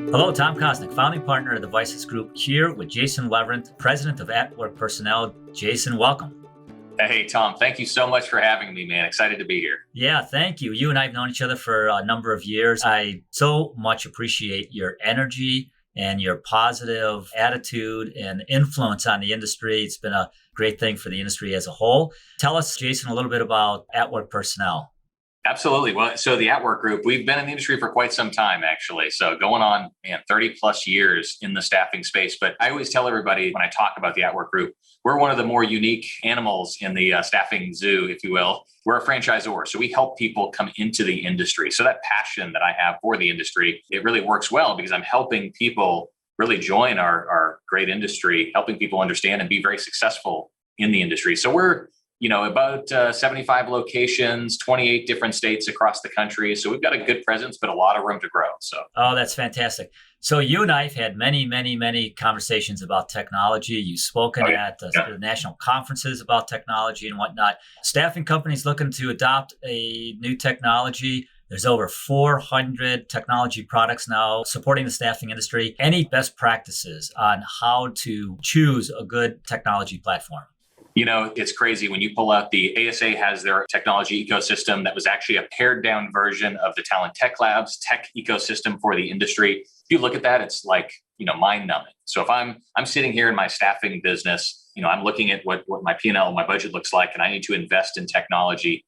Hello, Tom Kosnick, founding partner of the Vices Group, here with Jason Leverant, president of AtWork Personnel. Jason, welcome. Hey, Tom, thank you so much for having me, man. Excited to be here. Yeah, thank you. You and I have known each other for a number of years. I so much appreciate your energy and your positive attitude and influence on the industry. It's been a great thing for the industry as a whole. Tell us, Jason, a little bit about AtWork Personnel. Absolutely. Well, so the AtWork Group, we've been in the industry for quite some time, actually. So going on 30 plus years in the staffing space. But I always tell everybody when I talk about the AtWork Group, we're one of the more unique animals in the staffing zoo, if you will. We're a franchisor. So we help people come into the industry. So that passion that I have for the industry, it really works well because I'm helping people really join our great industry, helping people understand and be very successful in the industry. So we're about 75 locations, 28 different states across the country. So we've got a good presence, but a lot of room to grow. Oh, that's fantastic. So you and I have had many conversations about technology. You've spoken at the national conferences about technology and whatnot. Staffing companies looking to adopt a new technology. There's over 400 technology products now supporting the staffing industry. Any best practices on how to choose a good technology platform? It's crazy when you pull out the ASA has their technology ecosystem that was actually a pared down version of the Talent Tech Labs tech ecosystem for the industry. If you look at that, it's like, mind numbing. So if I'm sitting here in my staffing business, I'm looking at what my P&L, my budget looks like, and I need to invest in technology.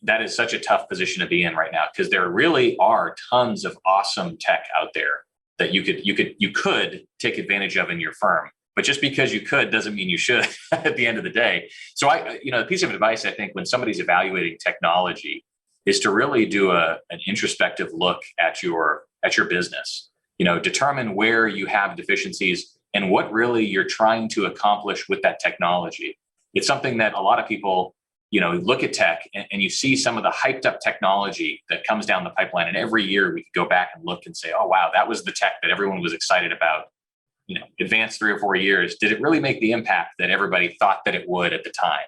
That is such a tough position to be in right now because there really are tons of awesome tech out there that you could take advantage of in your firm. But just because you could doesn't mean you should at the end of the day. So a piece of advice I think when somebody's evaluating technology is to really do an introspective look at your business. Determine where you have deficiencies and what really you're trying to accomplish with that technology. It's something that a lot of people, look at tech and you see some of the hyped up technology that comes down the pipeline. And every year we could go back and look and say, oh, wow, that was the tech that everyone was excited about. Advanced 3 or 4 years, did it really make the impact that everybody thought that it would at the time?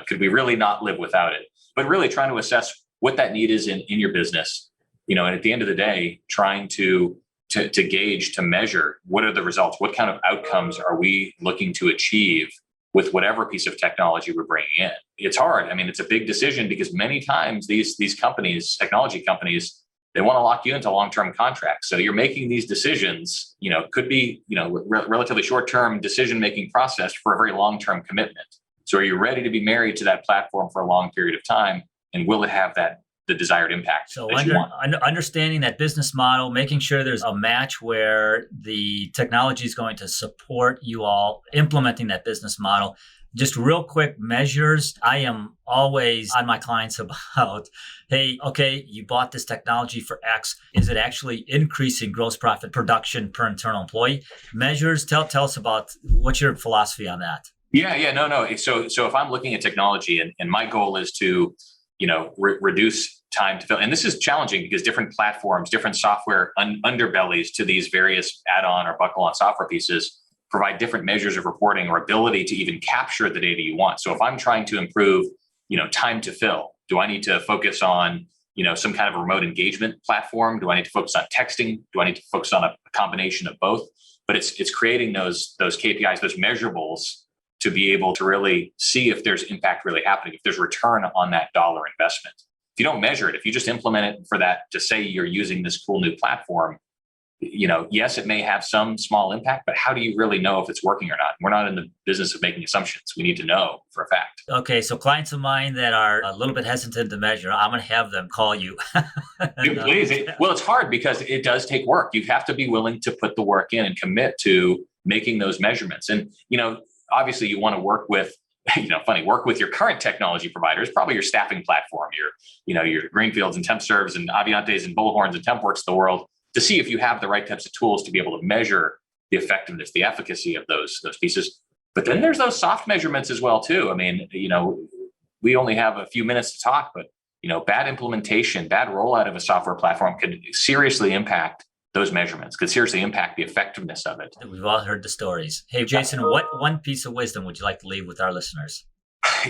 Could we really not live without it? But really trying to assess what that need is in your business, and at the end of the day, trying to gauge, to measure what are the results, what kind of outcomes are we looking to achieve with whatever piece of technology we're bringing in. It's hard. It's a big decision because many times these companies, technology companies, they want to lock you into long-term contracts. So you're making these decisions, could be, relatively short-term decision-making process for a very long-term commitment. So are you ready to be married to that platform for a long period of time? And will it have the desired impact? So understanding that business model, making sure there's a match where the technology is going to support you all implementing that business model. Just real quick measures. I am always on my clients about, hey, okay, you bought this technology for X. Is it actually increasing gross profit production per internal employee? Measures, tell us about what's your philosophy on that? No. So if I'm looking at technology and my goal is to, reduce time to fill, and this is challenging because different platforms, different software underbellies to these various add-on or buckle-on software pieces provide different measures of reporting or ability to even capture the data you want. So if I'm trying to improve, time to fill, do I need to focus on, some kind of remote engagement platform? Do I need to focus on texting? Do I need to focus on a combination of both? But it's creating those KPIs, those measurables to be able to really see if there's impact really happening, if there's return on that dollar investment. If you don't measure it, if you just implement it for that to say you're using this cool new platform, yes, it may have some small impact, but how do you really know if it's working or not? We're not in the business of making assumptions. We need to know for a fact. Okay, so clients of mine that are a little bit hesitant to measure, I'm going to have them call you. Please. Well, it's hard because it does take work. You have to be willing to put the work in and commit to making those measurements. And, obviously you want to work with, work with your current technology providers, probably your staffing platform, your Greenfields and TempServes and Aviantes and Bullhorns and TempWorks of the world, to see if you have the right types of tools to be able to measure the effectiveness, the efficacy of those pieces. But then there's those soft measurements as well, too. We only have a few minutes to talk, but, bad implementation, bad rollout of a software platform could seriously impact those measurements, could seriously impact the effectiveness of it. We've all heard the stories. Hey, Jason, what one piece of wisdom would you like to leave with our listeners?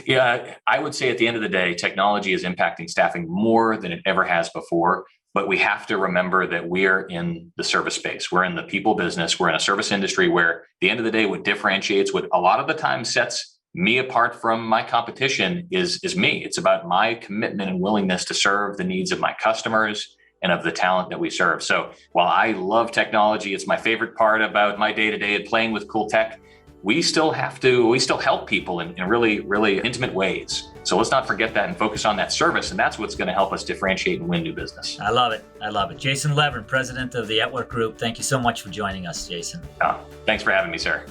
Yeah, I would say at the end of the day, technology is impacting staffing more than it ever has before. But we have to remember that we're in the service space. We're in the people business. We're in a service industry where at the end of the day, what differentiates, what a lot of the time sets me apart from my competition is me. It's about my commitment and willingness to serve the needs of my customers and of the talent that we serve. So while I love technology, it's my favorite part about my day-to-day and playing with cool tech, we still help people in really, really intimate ways. So let's not forget that and focus on that service. And that's what's going to help us differentiate and win new business. I love it. I love it. Jason Leverant, president of the AtWork Group. Thank you so much for joining us, Jason. Thanks for having me, sir.